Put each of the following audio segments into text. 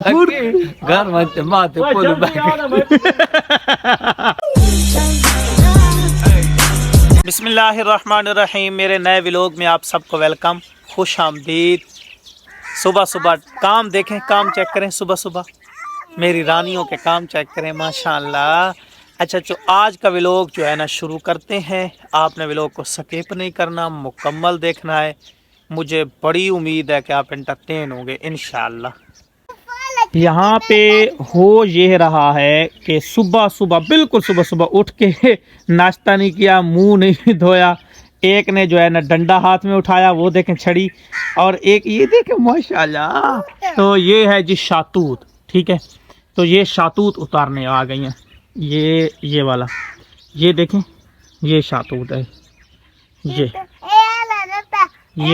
घर में माते पोलू बिस्मिल्लाहिर्रहमानिर्रहीम। मेरे नए व्लॉग में आप सबको वेलकम, खुश आमदीद। सुबह सुबह काम देखें, काम चेक करें। सुबह सुबह मेरी रानियों के काम चेक करें, माशाल्लाह। अच्छा, जो आज का व्लॉग जो है ना शुरू करते हैं। आपने व्लॉग को स्किप नहीं करना, मुकम्मल देखना है। मुझे बड़ी उम्मीद है कि आप एंटरटेन होंगे इंशाल्लाह। यहाँ पे हो ये रहा है कि सुबह सुबह, बिल्कुल सुबह सुबह उठ के नाश्ता नहीं किया, मुंह नहीं धोया। एक ने जो है ना डंडा हाथ में उठाया, वो देखें छड़ी, और एक ये देखें माशाल्लाह। तो ये है जी शातूत, ठीक है। तो ये शातूत उतारने आ गई हैं। ये वाला, ये देखें, ये शातूत है। ये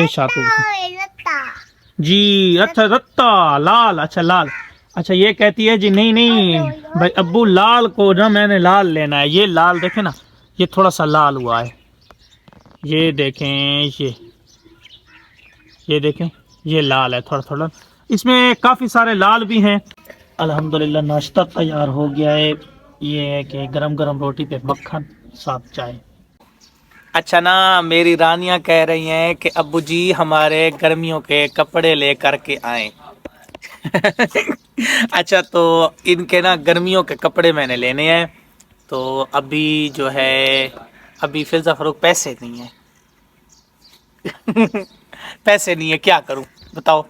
शातूत है जी। अच्छा रत्ता लाल, अच्छा लाल। अच्छा ये कहती है जी नहीं नहीं भाई अब्बू, लाल को ना मैंने लाल लेना है। ये लाल देखें ना, ये थोड़ा सा लाल हुआ है। ये देखें, ये देखें, ये लाल है थोड़ा थोड़ा। इसमें काफ़ी सारे लाल भी हैं। अल्हम्दुलिल्लाह नाश्ता तैयार हो गया है। ये है कि गरम गरम रोटी पे मक्खन, साथ चाय। अच्छा ना, मेरी रानियां कह रही हैं कि अब्बू जी हमारे गर्मियों के कपड़े लेकर के आए। अच्छा, तो इनके ना गर्मियों के कपड़े मैंने लेने हैं। तो अभी जो है, अभी फिजा फरूक पैसे नहीं है। पैसे नहीं है, क्या करूं बताओ।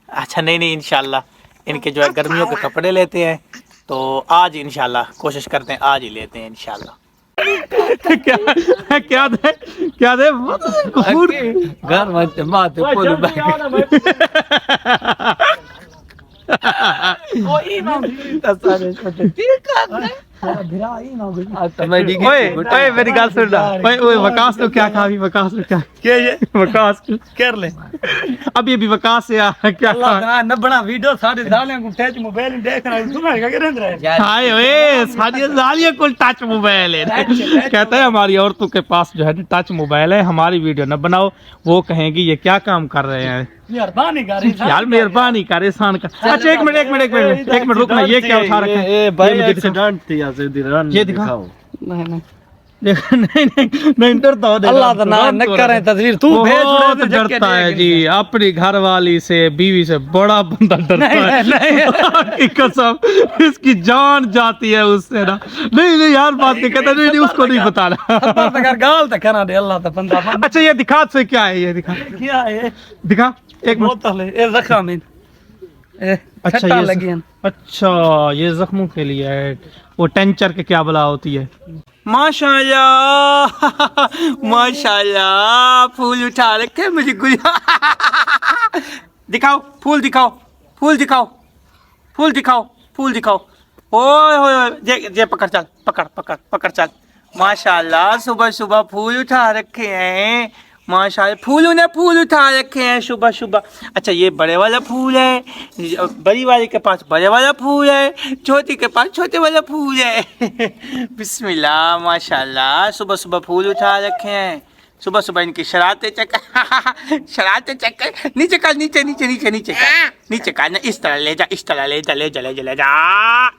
अच्छा नहीं नहीं, इंशाल्लाह इनके जो है गर्मियों के कपड़े लेते हैं। तो आज इंशाल्लाह कोशिश करते हैं, आज ही लेते हैं इंशाल्लाह। क्या दे, क्या दे घर में माते पोलू ओए मेरी गल सुन रहा। ओए वकास तो क्या कहा, वकास तो क्या ये वकास कर ले। अभी अभी वकास से क्या न बना वीडियो सारे दालियां को टच मोबाइल देख रहा है। तुम्हारे क्या कर रहा है? हाय ओए, सारी दालियां को टच मोबाइल है। कहता है हमारी औरतों के पास जो है टच मोबाइल है, हमारी वीडियो न बनाओ। वो कहेंगी ये क्या काम कर रहे हैं मेहरबानी कर यार, मेहरबानी कर इंसान का। अच्छा एक मिनट रुकना। ये क्या उठा रखा है? ये दिखाओ। नहीं डरता हो, अल्लाह का नाम न करे तस्वीर तू भेज। बहुत डरता है जी अपनी घरवाली से, बीवी से बड़ा बंदा डरता है। कसम, इसकी जान जाती है उससे ना। नहीं यार बात नहीं कहता, नहीं उसको नहीं बताना। गाल तक करा दे अल्लाह का बंदा। अच्छा ये दिखा से क्या है, ये दिखा क्या है, दिखा एक बोतल है ये जख्म में। अच्छा ये लगी हैं। अच्छा ये जख्मों के लिए है। वो टेंचर के क्या बला होती है। माशाल्लाह माशाल्लाह, फूल उठा रखे मुझे दिखाओ फूल, दिखाओ फूल, दिखाओ फूल, दिखाओ फूल, दिखाओ। ओए होए जे पकड़ चल, पकड़ चल। माशाल्लाह सुबह सुबह फूल उठा रखे हैं। माशाल्लाह फूल उठा रखे हैं सुबह सुबह। अच्छा ये बड़े वाला फूल है, बड़ी वाली के पास बड़े वाला फूल है, छोटी के पास छोटे वाला फूल है। बिस्मिल्लाह माशाल्लाह, सुबह सुबह फूल उठा रखे हैं। सुबह सुबह इनकी शरारतें चेक शरारतें चेक कर। नीचे कर, नीचे नीचे नीचे नीचे कर, नीचे कर ना। इस तरह ले जा, इस तरह ले जा,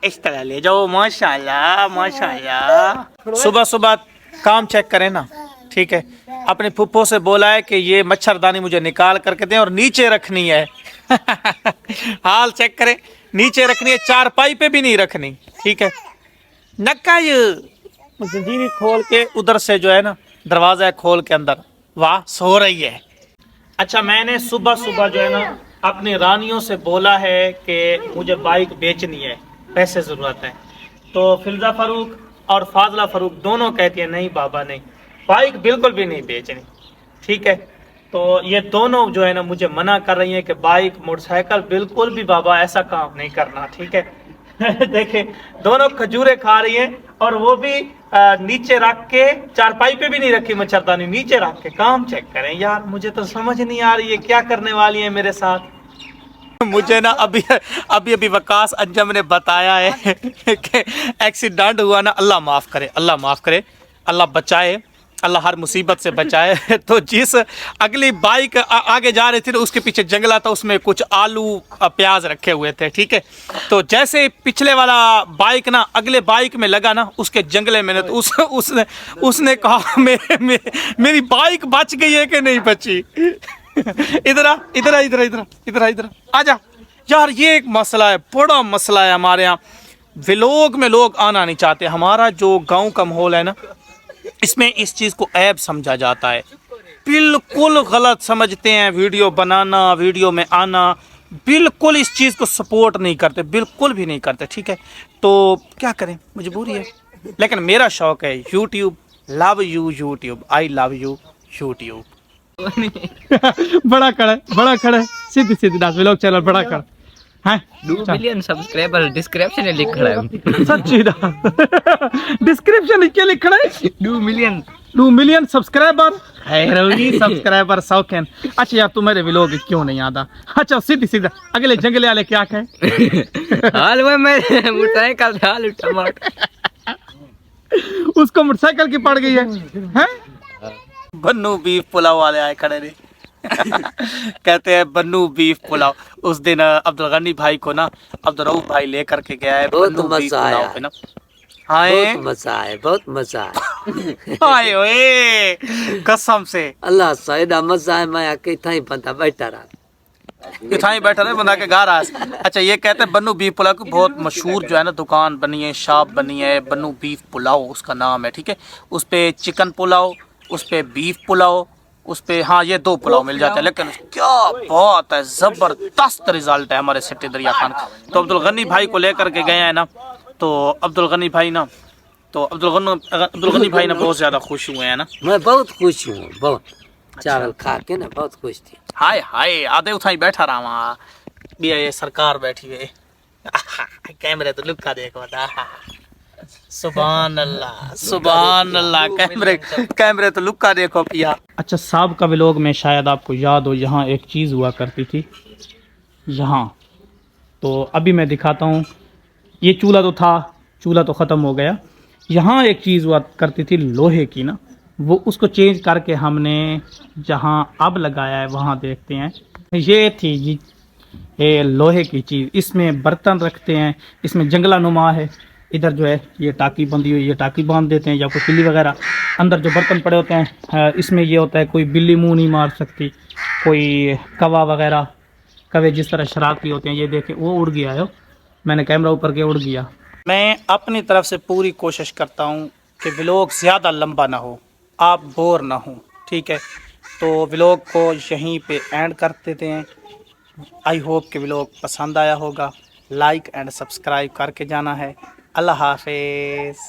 इस तरह ले जाओ। माशाल्लाह माशाल्लाह। सुबह सुबह काम चेक करें ना, ठीक है। अपने फुप्पो से बोला है कि ये मच्छरदानी मुझे निकाल करके दें और नीचे रखनी है। हाल चेक करें, नीचे रखनी है, चारपाई पे भी नहीं रखनी, ठीक है। नक्का जंजीर खोल के उधर से जो है ना दरवाजा खोल के अंदर, वाह सो रही है। अच्छा मैंने सुबह सुबह जो है ना अपनी रानियों से बोला है कि मुझे बाइक बेचनी है, पैसे ज़रूरत है। तो फिल्जा फ़ारूक और फाजला फ़ारूक दोनों कहती है नहीं बाबा नहीं, बाइक बिल्कुल भी नहीं बेचनी, ठीक है। तो ये दोनों जो है ना मुझे मना कर रही हैं कि बाइक मोटरसाइकिल बिल्कुल भी बाबा ऐसा काम नहीं करना, ठीक है। देखें दोनों खजूरें खा रही हैं, और वो भी नीचे रख के, चारपाई पे भी नहीं रखी मच्छरदानी, नीचे रख के। काम चेक करें यार, मुझे तो समझ नहीं आ रही है क्या करने वाली है मेरे साथ। मुझे ना अभी वकास अंजम ने बताया है कि एक्सीडेंट हुआ ना, अल्लाह माफ़ करे, अल्लाह माफ़ करे, अल्लाह बचाए। अल्लाह हर मुसीबत से बचाए। तो जिस अगली बाइक आगे जा रही थी तो उसके पीछे जंगला था, उसमें कुछ आलू प्याज रखे हुए थे, ठीक है। तो जैसे पिछले वाला बाइक ना अगले बाइक में लगा ना उसके जंगले में, तो उसने कहा मेरी बाइक बच गई है कि नहीं बची। इधर आजा यार, ये एक मसला है, बड़ा मसला है हमारे यहाँ। व्लॉग में लोग आना नहीं चाहते। हमारा जो गांव का माहौल है ना, इसमें इस चीज़ को ऐब समझा जाता है, बिल्कुल गलत समझते हैं। वीडियो बनाना, वीडियो में आना, बिल्कुल इस चीज़ को सपोर्ट नहीं करते, बिल्कुल भी नहीं करते, ठीक है। तो क्या करें, मजबूरी है। लेकिन मेरा शौक है YouTube, love you YouTube, I love you YouTube. बड़ा खड़ा है, सीधी दास व्लॉग चैनल बड़ा खड़ा है। 2 मिलियन सब्सक्राइबर डिस्क्रिप्शन में लिख रहा है। सच्ची दा डिस्क्रिप्शन क्या लिख रहा है? 2 मिलियन सब्सक्राइबर है, सब्सक्राइबर शौकीन। अच्छा यार, तू मेरे व्लॉग क्यों नहीं आता? अच्छा सीधा अगले जंगले वाले क्या कहे? हाल में मैं मोटरसाइकिल हाल टमाटर, उसको मोटरसाइकिल की पड़ गई है? बन्नू बीफ पुलाव वाले आए खड़े ने। कहते हैं बन्नू बीफ पुलाव। उस दिन अब्दुल गनी भाई को ना अब्दुल रऊफ भाई लेकर के गया है बन्नू बीफ पुलाव पे ना। बहुत मजा आया। हाय ओए, कसम से अल्लाह साइड मजा है। मैं आके था ही बंदा बैठा रहा, इतना ही बैठा रहे बंदा के घर आया। अच्छा, ये कहते हैं बन्नू बीफ पुलाव की बहुत मशहूर जो है ना दुकान बनी है, शॉप बनी है, बन्नू बीफ पुलाव उसका नाम है, ठीक है। उस पे चिकन पुलाव, उस पे बीफ पुलाव, उस पे हाँ ये 2 पुलाव मिल जाते हैं। लेकिन क्या बात है, जबरदस्त रिजल्ट है हमारे सिटी दरिया खान। तो अब्दुल गनी भाई को लेकर के गए हैं ना, तो अब्दुल गनी भाई ना बहुत ज्यादा खुश हुए हैं ना। मैं बहुत खुश हूँ, बहुत चावल खा के ना बहुत खुश थी। हाय हाय, आधे उठाई बैठा रहा वहाँ भी ये सरकार बैठी हुई। कैमरे तो लुक्का देखो, सुभान अल्लाह, कैमरे तो लुक्का देखो पिया। अच्छा, साहब का व्लॉग में शायद आपको याद हो, यहाँ एक चीज़ हुआ करती थी यहाँ। तो अभी मैं दिखाता हूँ। ये चूल्हा तो ख़त्म हो गया। यहाँ एक चीज़ हुआ करती थी लोहे की ना, वो उसको चेंज करके हमने जहाँ अब लगाया है वहाँ देखते हैं। ये थी जी, ये लोहे की चीज़, इसमें बर्तन रखते हैं, इसमें जंगला नुमा है। इधर जो है ये टाकी बंधी हुई, ये टाकी बांध देते हैं, या कोई बिल्ली वगैरह अंदर जो बर्तन पड़े होते हैं, इसमें ये होता है कोई बिल्ली मुंह नहीं मार सकती, कोई कवा वगैरह, कवे जिस तरह शरारती होते हैं। ये देखें, वो उड़ गया है, मैंने कैमरा ऊपर के उड़ गया। मैं अपनी तरफ से पूरी कोशिश करता हूँ कि व्लॉग ज़्यादा लंबा ना हो, आप बोर ना हो, ठीक है। तो व्लॉग को यहीं पे एंड कर देते हैं। आई होप कि व्लॉग पसंद आया होगा। लाइक एंड सब्सक्राइब करके जाना है। अल्लाह हाफिज़।